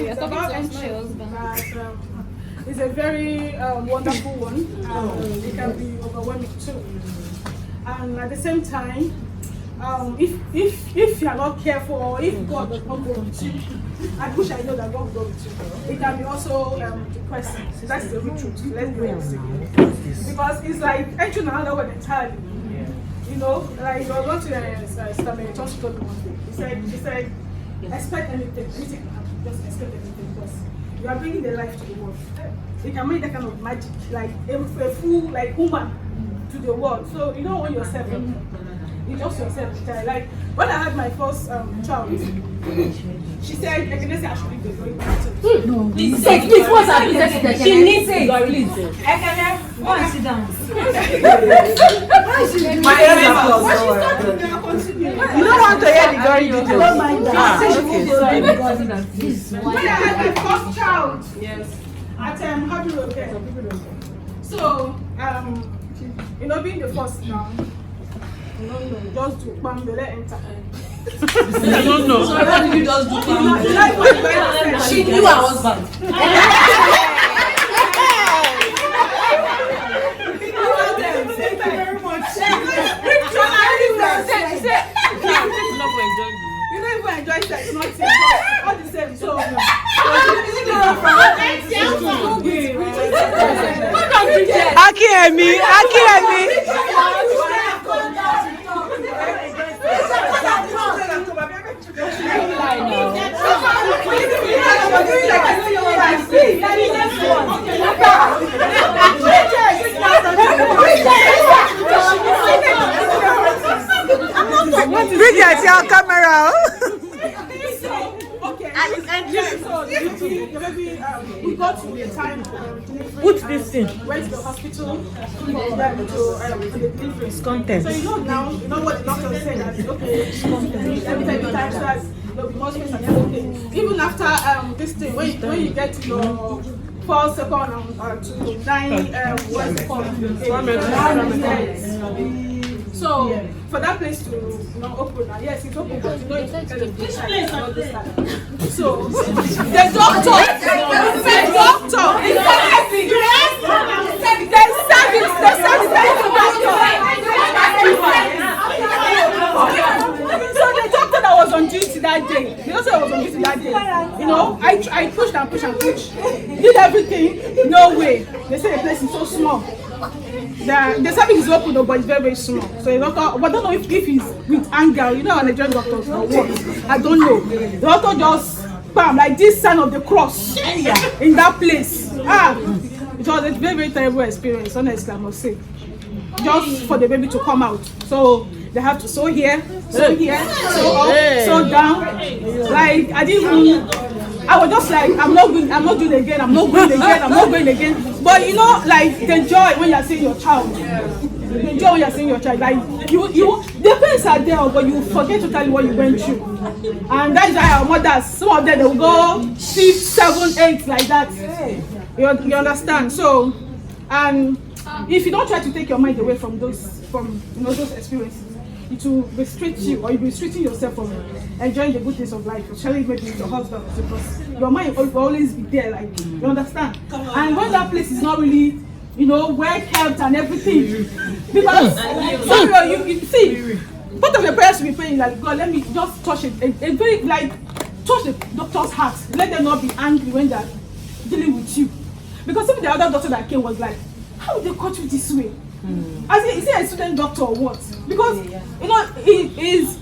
it's about entry. It's a very wonderful one. It can be overwhelming too. And at the same time, if you are not careful, or if God does not go with you, I wish I know that God will go with you. It can be also depressing. That's the real truth. Let's be honest. Because it's like entering another world entirely. You know, like I was going to Stamina, just told me one day. He said, expect anything can happen. Just expect anything, because you are bringing the life to the world. You can make that kind of magic, like a full like woman to the world. So you don't want yourself. You just yourself. Like when I had my first child, she said, "I can say I should leave the glory." No, please, what's happening? She needs to go. Please, go and sit down. My ears are closed. You don't want to hear the glory details. Don't mind that. When I had my first child, yes, at Happy Road. So you know, being the first now. No, just do bam, they let enter. I don't know. So what did you just do? She knew her husband. Thank you very much. You don't even enjoy sex, nothing. All the same. So Akiemi. Bridget, your camera. We got to the time What's this thing? went to the hospital for them to the delivery. Content. So you know now, you know what the doctor said, that okay, every time starts, there'll be more space and everything. Even after this thing, when you get to your 4 second to 9 what's it called? So for that place to open, yes, it's open, but you know it's kind of this side. So the doctor, So the doctor that was on duty that day, the doctor that was on duty that day, you know, I pushed and pushed, did everything, no way. They say the place is so small. The service is open, but it's very, very small. So the doctor, but I don't know if he's with anger, you know, Nigerian doctors or what. I don't know. The doctor just bam, like this sign of the cross in that place. It was a very, very terrible experience, honestly, I must say. Just for the baby to come out. So they have to sew here, sew up, sew down. Like I was just like, I'm not doing it again, I'm not going again. But you know, like the joy when you're seeing your child. The joy when you're seeing your child. Like the parents are there, but you forget to tell you what you went through. And that's why our mothers, some of them they will go 6, 7, 8 like that. You understand? So, and if you don't try to take your mind away from those experiences, it will restrict you, or you'll be restricting yourself from enjoying the good things of life, especially maybe with your husband, because your mind will always be there, like, you understand? And when that place is not really, well kept and everything, because you see, part of the prayers will be praying, like, God, let me just touch it, a very, like, touch the doctor's heart, let them not be angry when they're dealing with you. Because even the other doctor that came was like, how would they cut you this way? Is he a student doctor or what? Because it is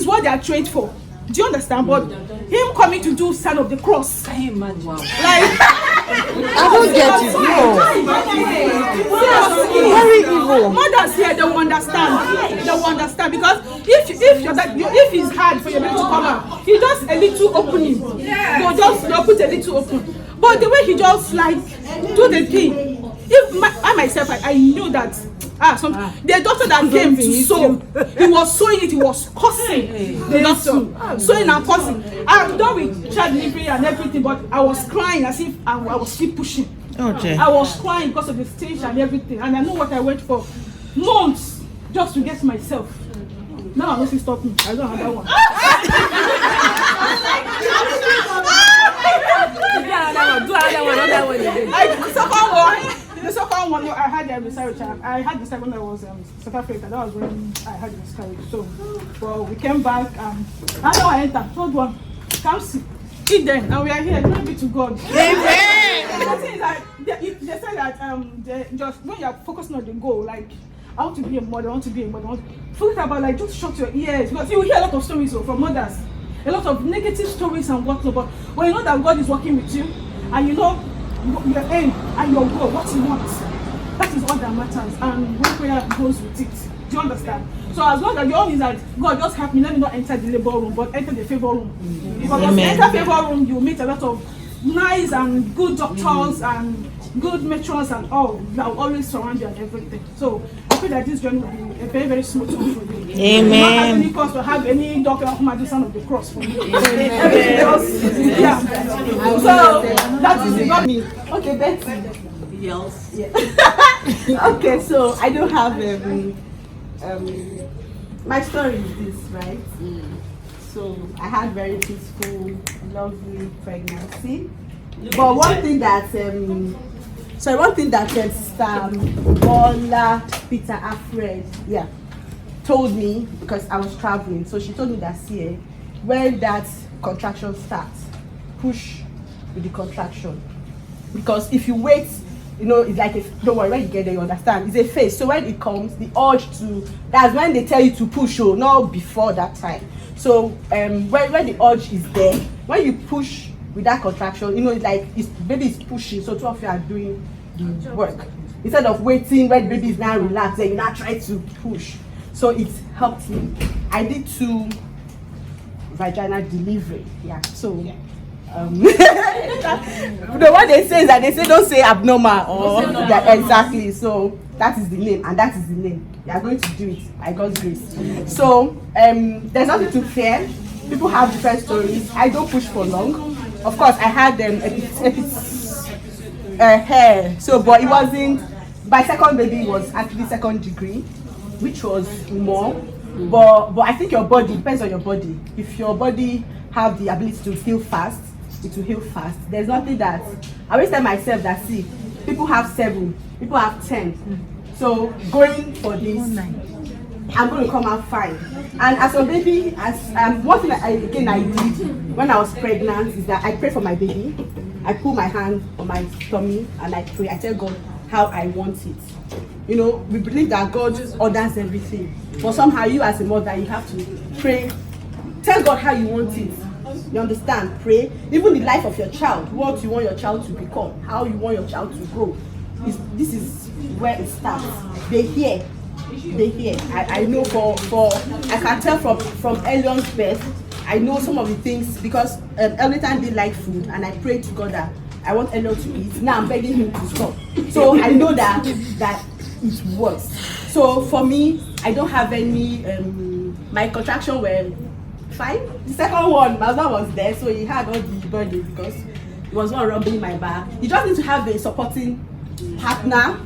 what they are trained for. Do you understand? But him coming to do sign of the cross. Can you imagine? Wow. Like I don't get it. No. Very evil. Mothers here, they will understand. They will understand, because if it's hard for your baby to come out, he does a little opening. They'll just put a little open. But the way he just like do the thing. I myself, I knew that the doctor that came to sew, he was sewing it, he was cursing the doctor, sewing and cursing. I'm done with child delivery and everything, but I was crying as if I was still pushing. Okay. I was crying because of the stage and everything, and I know what I went for months just to get myself. Now I'm not stopping. I don't have that one. The second one, I had a miscarriage. I had the second that was South Africa. That was when I had the miscarriage. So, well, we came back. How do I enter? Third one, come see. Eden, and we are here. Glory be to God. Amen. The thing is that they say that just when you are focusing on the goal, like I want to be a mother, I want to be a mother. Forget about like just shut your ears because you will hear a lot of stories from mothers, a lot of negative stories and whatnot. But when you know that God is working with you, and you know your aim and your goal, what you want, that is all that matters. And when prayer goes with it, do you understand? So as long as your own is that God just help me, let me not enter the labor room, but enter the favor room. Because when you enter favor room, you meet a lot of nice and good doctors and good matrons and all that will always surround you and everything. So I feel that this journey will be a very, very smooth one for you. Amen. You don't have any cause to have any doctor come and do sign of the cross for you. Everything else, yeah. So that is it. Not me. Okay, Betty. Yes. Yeah. Okay, so I don't have my story is this, right? So I had very peaceful, lovely pregnancy. But one thing that Bola Peter Alfred, told me, because I was traveling. So she told me that when that contraction starts, push with the contraction. Because if you wait, it's like don't worry, when you get there, you understand. It's a phase. So when it comes, the urge that's when they tell you to push, not before that time. So when the urge is there, when you push with that contraction, it's like baby is pushing, so two of you are doing the work. Instead of waiting when the baby is now relaxed, then you now try to push. So it helped me. I did 2 vaginal delivery. What they say is that they say don't say abnormal or exactly. So that is the name, and that is the name. They are going to do it by God's grace. So there's nothing to fear. People have different stories. I don't push for long. Of course, I had hair. So, but it wasn't. My second baby was actually 2nd degree, which was more. But I think your body depends on your body. If your body have the ability to heal fast, it will heal fast. There's nothing that I always tell myself that people have 7, people have 10. So going for this, I'm going to come out fine. And as a baby, one thing I did when I was pregnant is that I pray for my baby. I put my hand on my tummy and I pray. I tell God how I want it. We believe that God orders everything. But somehow you as a mother, you have to pray. Tell God how you want it. You understand? Pray. Even the life of your child, what you want your child to become, how you want your child to grow. This is where it starts. They hear. I know I can tell from Elion's birth. I know some of the things because Elion didn't like food, and I prayed to God that I want Elion to eat. Now I'm begging him to stop. So I know that it works. So for me, I don't have any. My contraction were fine. The second one, my husband was there, so he had all the burden because he was not rubbing my back. You just need to have a supporting partner.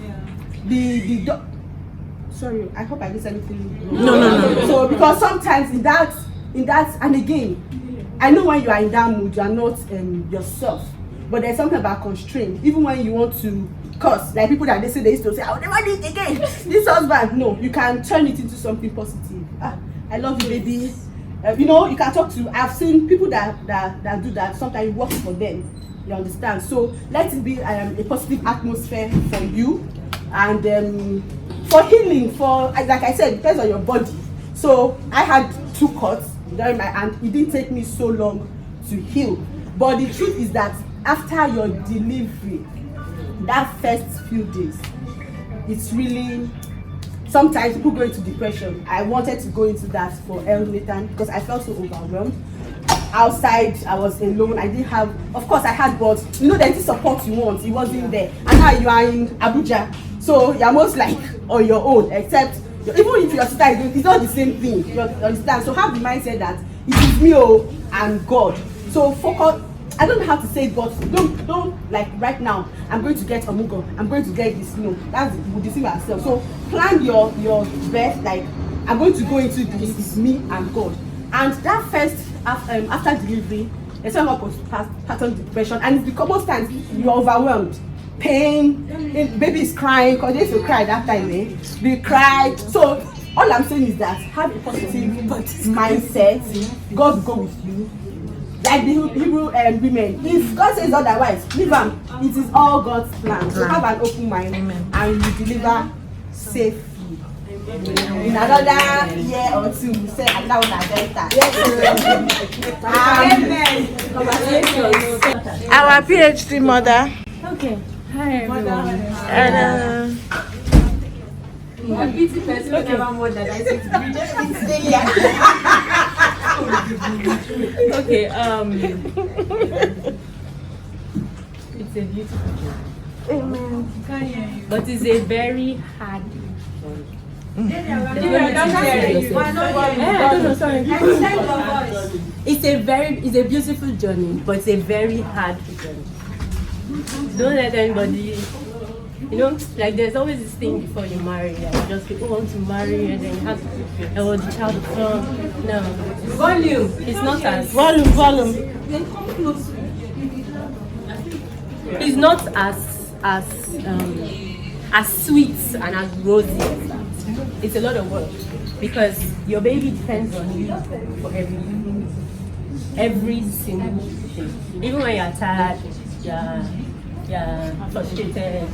Sorry, I hope I didn't say anything wrong. No. So because sometimes in that, and again, I know when you are in that mood, you are not yourself. But there's something about constraint. Even when you want to curse, like people that they used to say, I will never do it again. This husband, no, you can turn it into something positive. I love you, baby. You can talk to. I've seen people that do that. Sometimes it works for them. You understand? So let it be a positive atmosphere for you, and for healing. For like I said, it depends on your body. So I had 2 cuts during my hand. It didn't take me so long to heal. But the truth is that after your delivery, that first few days, it's really. Sometimes people go into depression. I wanted to go into that for Nathan because I felt so overwhelmed. Outside, I was alone. I didn't have, of course, I had, but there's the support you want. It wasn't there. And now you are in Abuja, so you're most like on your own. Except even if your sister is doing, it's not the same thing. You understand? So have the mindset that it is me and God. So focus. I don't know how to say it, but don't like right now. I'm going to get Amugo. I'm going to get this. That's we deceive ourselves. So plan your best. Like I'm going to go into this. It's me and God. And that first after delivery, There's something called postpartum depression, and it's most times you're overwhelmed. Pain, baby is crying, because they used to cry that time, eh? They cry. So all I'm saying is that have a positive mindset. God will go with you. Like the Hebrew women, if God says otherwise, leave them. It is all God's plan. So have an open mind, and you deliver safely. In another year or two, you say another one agenda. Amen. Our PhD mother. Okay. Hi everyone. And A busy person will never more than I say to Okay, it's a beautiful job. amen. But it's a very hard job. It's a beautiful journey, but it's a very hard journey. Don't let anybody, like there's always this thing before you marry, like just people want to marry and then you have the child will come. No. Volume. It's not as Volume. It's not as sweet and as rosy as that. It's a lot of work because your baby depends on you for every single thing. Even when you're tired, you're frustrated,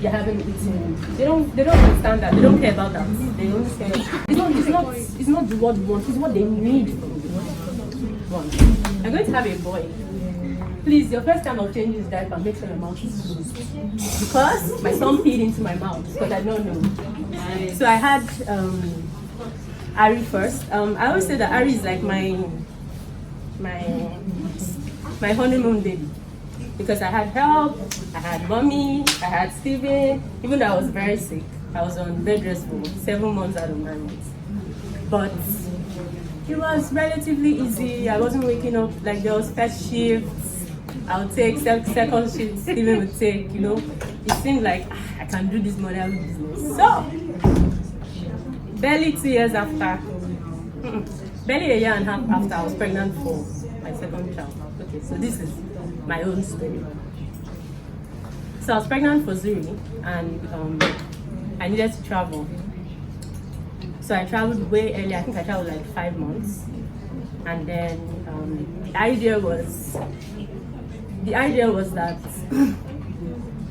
you haven't eaten. They don't understand that. They don't care about that. They don't care. It's not what we want. It's what they need from you. I'm going to have a boy. Please, your first time of changing his diaper, make sure your mouth is closed. Because my son peed into my mouth because I don't know. So I had Ari first. I always say that Ari is like my honeymoon baby. Because I had help, I had mommy, I had Steven. Even though I was very sick, I was on bed rest for 7 months out of 9 months. But it was relatively easy. I wasn't waking up, like there was first shifts. I would take second shift, Steven would take, It seemed like I can do this model business. So, barely 2 years after, barely a year and a half after, I was pregnant for my second child. Okay, so this is my own story. So I was pregnant for Zuri and I needed to travel. So I traveled way early. I think I traveled like 5 months. And then the idea was that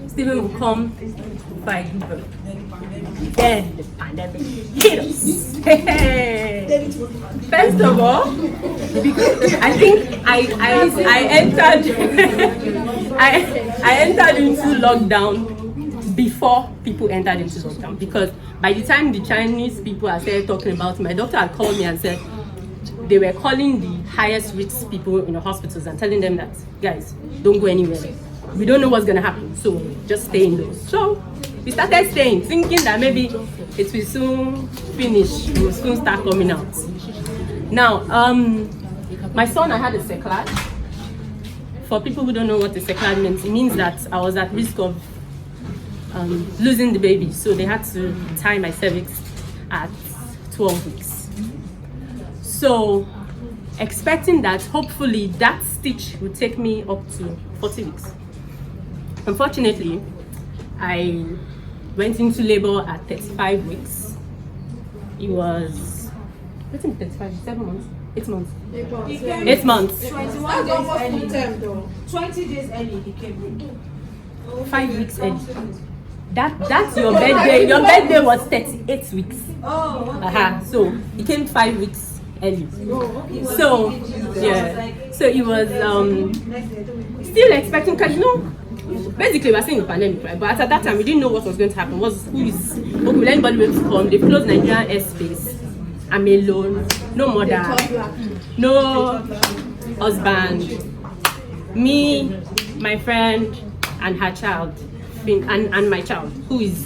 Steven would come if I give birth. Then the pandemic hit us. First of all, I think I entered into lockdown before people entered into lockdown, because by the time the Chinese people had started talking about it, my doctor had called me and said they were calling the highest risk people in the hospitals and telling them that, guys, don't go anywhere. We don't know what's gonna happen, so just stay indoors. So we started staying, thinking that maybe it will soon finish, we will soon start coming out. Now, my son, I had a seclage. For people who don't know what a seclage means, it means that I was at risk of losing the baby. So they had to tie my cervix at 12 weeks. So expecting that hopefully that stitch would take me up to 40 weeks. Unfortunately, I went into labor at 35 weeks. It was, I think 35, 7 months, 8 months. 8 months. 21 days early. 20 days early he came. 5 weeks early. That's your birthday. Your birthday was 38 weeks. Oh. So it came 5 weeks early. So yeah. So it was still expecting, because basically we're seeing the pandemic, right? But at that time we didn't know what was going to happen. Will anybody be able to come? They closed Nigerian airspace. I'm alone, no mother, no husband, me, my friend, and her child, and my child, who is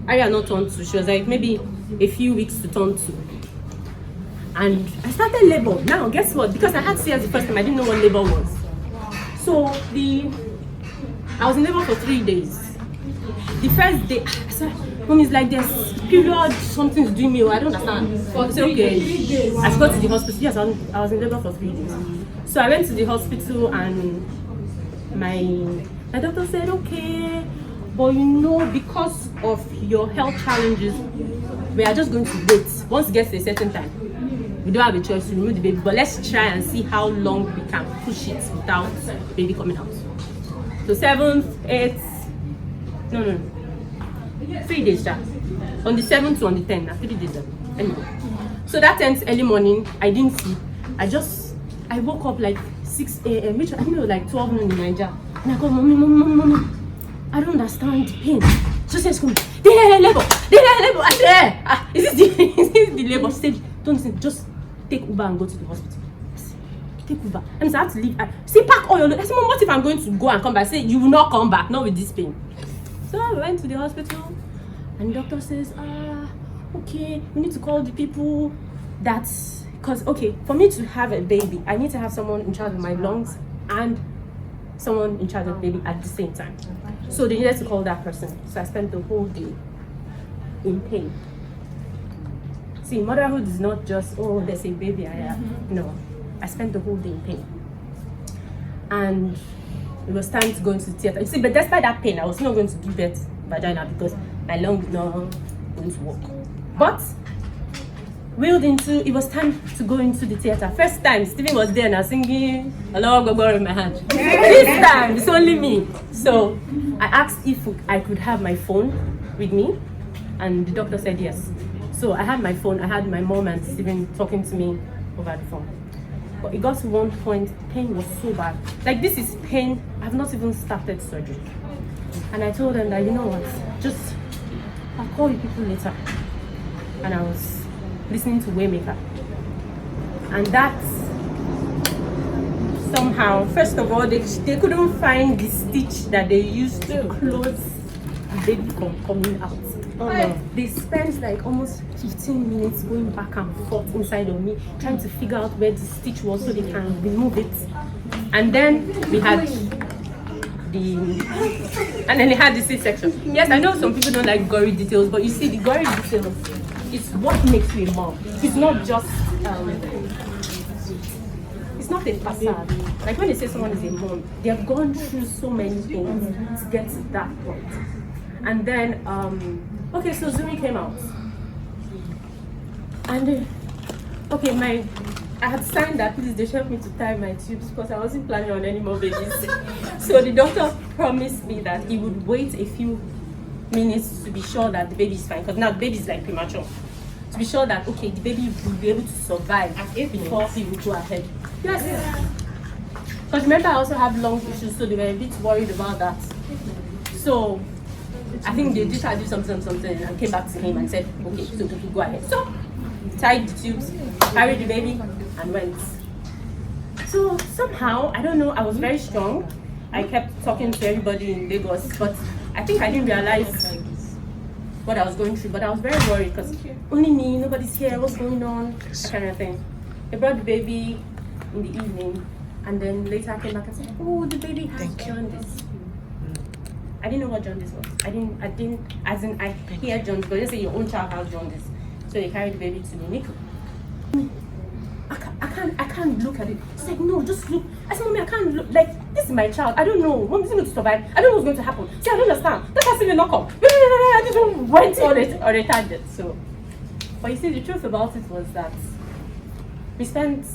Aria not turned 2. She was like maybe a few weeks to turn 2. And I started labor. Now guess what? Because I had CS the first time, I didn't know what labor was. So I was in labor for 3 days. The first day, Mom is like, there's period, something's doing me, I don't understand. I said, okay. I should go to the hospital. Yes, I was in labor for 3 days. So I went to the hospital and my doctor said, okay, but you know, because of your health challenges, we are just going to wait. Once it gets to a certain time, we don't have a choice to remove the baby, but let's try and see how long we can push it without baby coming out. So 7th, 8th, no, 3 days, Jack. On the 7th to on the 10th, 3 days. Anyway. So that 10th early morning, I didn't sleep. I woke up like 6 a.m., which I think it was like 12 noon in Nigeria. And I go, mommy, I don't understand pain. So she says, they labor. I said, is this the labor? She said, don't listen, just take Uber and go to the hospital. Take Uber. I have to leave. See, pack all your. I said, Mom, what if I'm going to go and come back? I said, you will not come back, not with this pain. So I went to the hospital, and the doctor says, okay, we need to call the people because, okay, for me to have a baby, I need to have someone in charge of my lungs and someone in charge of the baby at the same time. So they needed to call that person. So I spent the whole day in pain. See, motherhood is not just, oh, there's a baby I have. No, I spent the whole day in pain. And it was time to go into the theater. You see, but despite that pain, I was not going to give birth vagina because my lung was not going to work. But it was time to go into the theater. First time, Stephen was there and I was singing "Hello, Gogo" in my hand. This time, it's only me. So I asked if I could have my phone with me, and the doctor said yes. So I had my phone, I had my mom and Stephen talking to me over the phone. But it got to one point, pain was so bad. Like, this is pain, I've not even started surgery. And I told them that, you know what, I'll call you people later. And I was listening to Waymaker. And that, somehow, first of all, they couldn't find the stitch that they used to close the baby from coming out. Oh, no. They spent like almost 15 minutes going back and forth inside of me, trying to figure out where the stitch was so they can remove it. And then we had the C-section. Yes, I know some people don't like gory details, but you see, the gory details is what makes you a mom. It's not just it's not a facade. Like when they say someone is a mom, they have gone through so many things to get to that point. And then, okay, so Zuri came out. And, I had signed that, please, they helped me to tie my tubes because I wasn't planning on any more babies. So the doctor promised me that he would wait a few minutes to be sure that the baby is fine. Because now the baby is like premature. To be sure that, okay, the baby will be able to survive before he will go ahead. Yes. Because remember, I also have lung issues, so they were a bit worried about that. So I think they did try to do something and came back to him and said, okay, so we could go ahead. So tied the tubes, carried the baby and went. So somehow, I don't know, I was very strong. I kept talking to everybody in Lagos, but I think I didn't realize what I was going through, but I was very worried because only me, nobody's here, what's going on, that kind of thing. They brought the baby in the evening and then later I came back and said, oh, the baby has jaundice. I didn't know what jaundice was. I hear jaundice, but let's say your own child has jaundice. So they carried the baby to me. I can't look at it. She's like, no, just look. I said, Mommy, I can't look. Like, this is my child. I don't know. Mom is going to survive. I don't know what's going to happen. See, I don't understand. That has to be a knock-up. I just went on a tangent. So, but you see, the truth about it was that we spent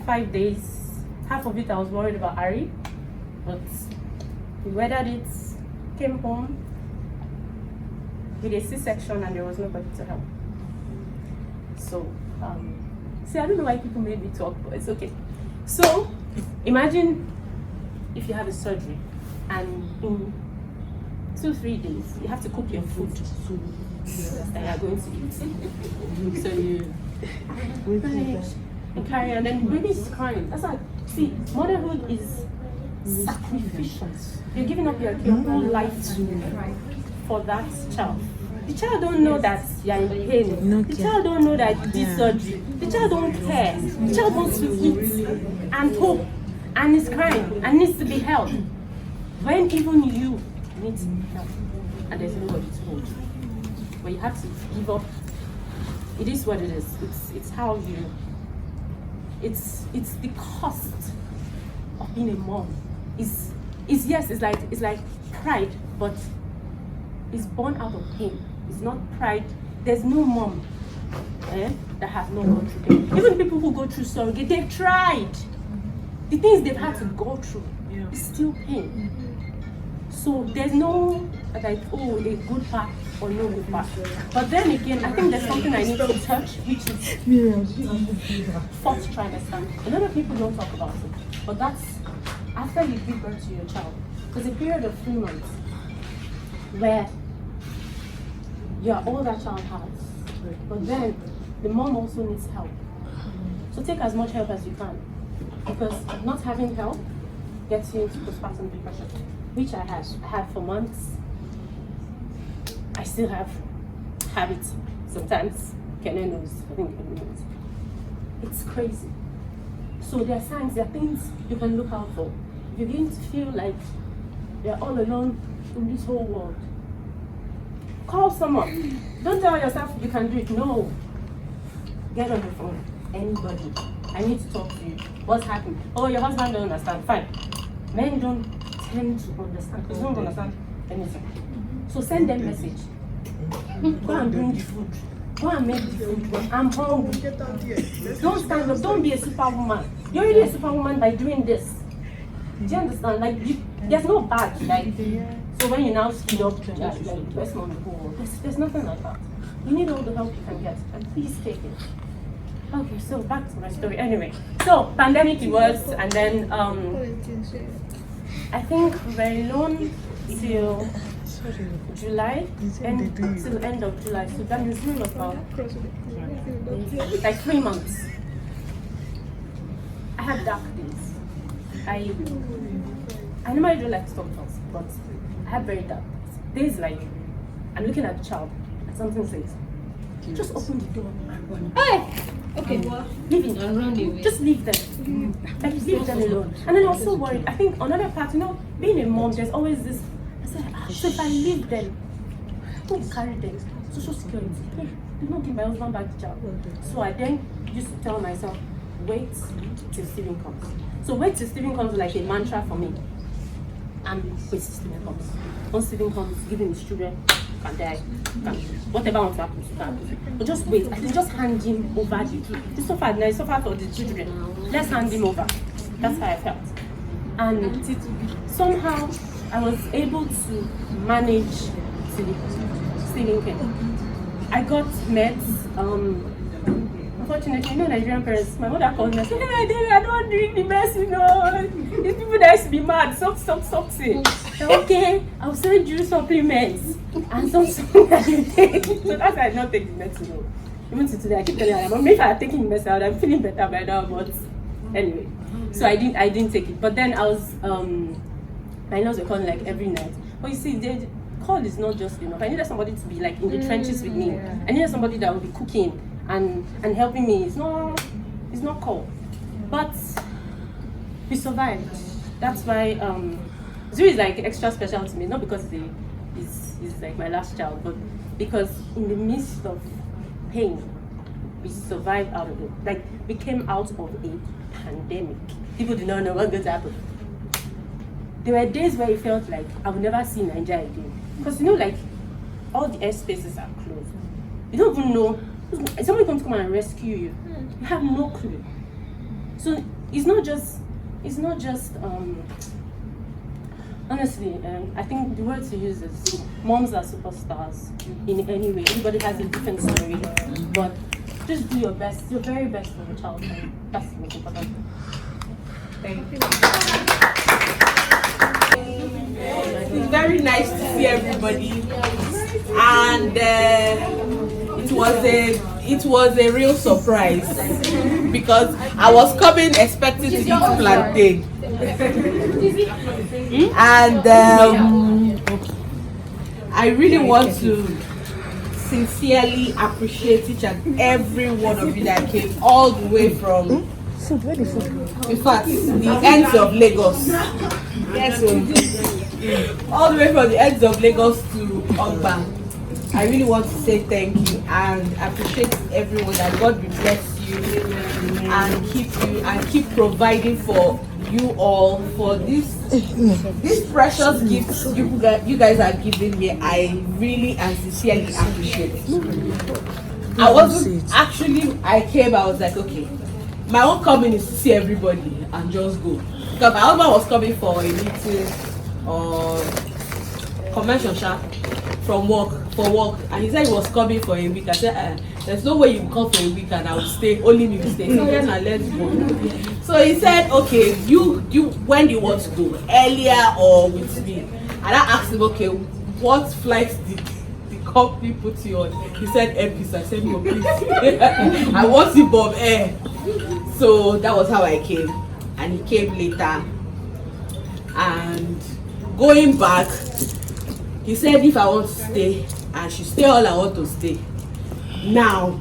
5 days. Half of it I was worried about Ari, but we weathered it. Came home with a C-section and there was nobody to help. So, see, I don't know why people made me talk, but it's okay. So, imagine if you have a surgery and in 2-3 days you have to cook your food that you are going to eat. So you carry and then baby is crying. That's like, see, motherhood is sacrificial. You're giving up your whole life for that child. The child don't know that you're in pain. The child don't know that you did surgery. The child don't care. The child wants to eat and hope and is crying and needs to be held. When even you need to be held and there's nobody to hold you. but you have to give up. It is what it is. It's how you. It's the cost of being a mom. It's yes. It's like pride, but it's born out of pain. It's not pride. There's no mom that has not gone through pain. Even people who go through surrogate, they've tried. The things they've had to go through is still pain. So there's no like, oh, a good part or no good part. But then again, I think there's something I need to touch, which is fourth trimester. A lot of people don't talk about it, but that's after you give birth to your child. There's a period of 3 months where you're all that child has, but then the mom also needs help. So take as much help as you can, because not having help gets you into postpartum depression, which I had for months. I still have it sometimes. Kenen knows, I think Kenen knows. It's crazy. So there are signs, there are things you can look out for. If you begin to feel like you're all alone in this whole world, call someone. Don't tell yourself you can do it. No. Get on the phone. Anybody. I need to talk to you. What's happening? Oh, your husband don't understand. Fine. Men don't tend to understand. They don't understand anything. So send them a message. Go and bring the food. Go and make the food. I'm hungry. Don't stand up. Don't be a superwoman. You're already a superwoman by doing this. Do you understand? Like, there's no badge. Like, so when you now speed up, like the best mom in the whole world, there's nothing like that. You need all the help you can get, and please take it. Okay, so back to my story. Anyway, so pandemic it was, and then I think we were alone till July, till end of July. So that means we was about like 3 months. I had dark days. I normally don't like to talk about, but I had very dark days. Like, I'm looking at the child, and something says, just open the door. Hey! Okay, leave it around. Just leave them. Like, leave them alone. And then I was so worried. I think another part, being a mom, there's always this. I said, so if I leave them, who will carry them? Social security. Hey, do not give my husband back the child. So I then used to tell myself, wait till Stephen comes. So wait till Stephen comes is like a mantra for me. And wait till Stephen comes. Once Stephen comes, give him his children, can die, whatever wants to happen, but just wait. I think just hand him over the children. It's so far, now it's so far for the children. Let's hand him over. That's how I felt. And somehow I was able to manage Stephen came. I got meds. Unfortunately, Nigerian parents, my mother called me and said, hey, David, I don't want to drink the mess, These people that used to be mad, stop saying. Okay, I'll send you supplements and something that you take. So that's why I did not take the meds, Even to today, I keep telling her, if I had taken the meds out, I'm feeling better by now, but anyway. So I didn't take it. But then I was, my in-laws were calling like every night. But you see, the call is not just enough. I needed somebody to be like in the trenches with me. I needed somebody that would be cooking and helping me. It's not cool, but we survived. That's why Zuri is like extra special to me, not because he's like my last child, but because in the midst of pain, we survived out of it. Like, we came out of a pandemic. People did not know what was going to happen. There were days where it felt like I would never see Nigeria again, because like all the airspaces are closed. You don't even know. Somebody comes to come and rescue you. You have no clue. So it's not just honestly, I think the word to use is moms are superstars in any way. Everybody has a different story, but just do your best, your very best for your child. That's the most important thing. Thank you. It's very nice to see everybody, and it was a real surprise because I was coming expecting to eat plantain, and I really want to sincerely appreciate each and every one of you that came all the way from, in fact, the ends of Lagos. Yes, all the way from the ends of Lagos to Ogba I really want to say thank you and appreciate everyone, that God will bless you and keep providing for you all for these precious gifts you guys are giving me. I really and sincerely appreciate it. I came, I was like, okay, my own coming is to see everybody and just go. Because my husband was coming for a meeting or convention for work, and he said he was coming for a week. I said, there's no way you come for a week and I will stay, only me will stay. So yes, let's go. So he said, okay, you when do you want to go? Earlier or with me? And I asked him, okay, what flights did the company put you on? He said Airpeace. I said, no, please. I want to Bob Air. So that was how I came. And he came later. And going back, he said if I want to stay, I should stay all I want to stay now.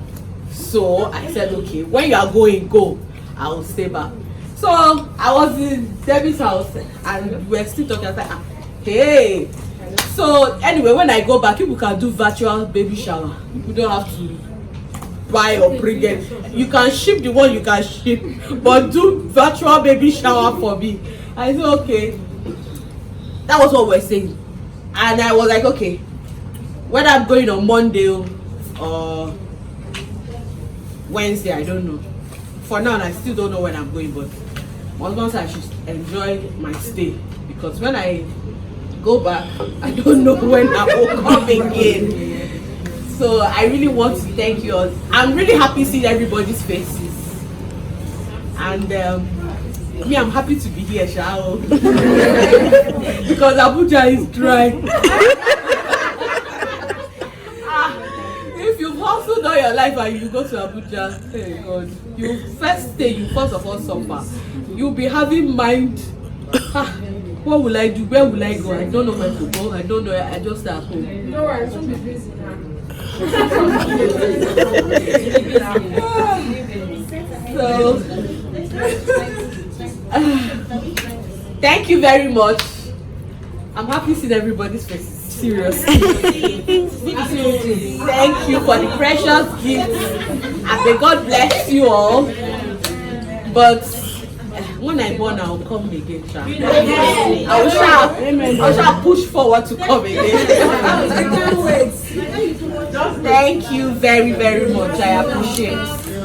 So I said, okay, when you are going, go. I will stay back. So I was in Debbie's house and we were still talking. I was like, hey. So anyway, when I go back, people can do virtual baby shower. You don't have to buy or bring it. You can ship the one you can ship, but do virtual baby shower for me. I said, okay. That was what we were saying. And I was like, okay, whether I'm going on Monday or Wednesday, I don't know. For now, I still don't know when I'm going, but my husband said I should enjoy my stay, because when I go back, I don't know when I will come again. So I really want to thank you all. I'm really happy seeing everybody's faces. And me, I'm happy to be here, Shao. Because Abuja is dry. If you've hustled all your life and you go to Abuja, hey God, you first stay, you first of all suffer. You'll be having mind, what will I do? Where will I go? I don't know where to go. I don't know. I just stay at home. No worries, don't be busy now. So, thank you very much. I'm happy seeing everybody's faces. Seriously. Thank you for the precious gifts. And may God bless you all. But when I'm born, I'll come again. I shall push forward to come again. Thank you very, very much. I appreciate it.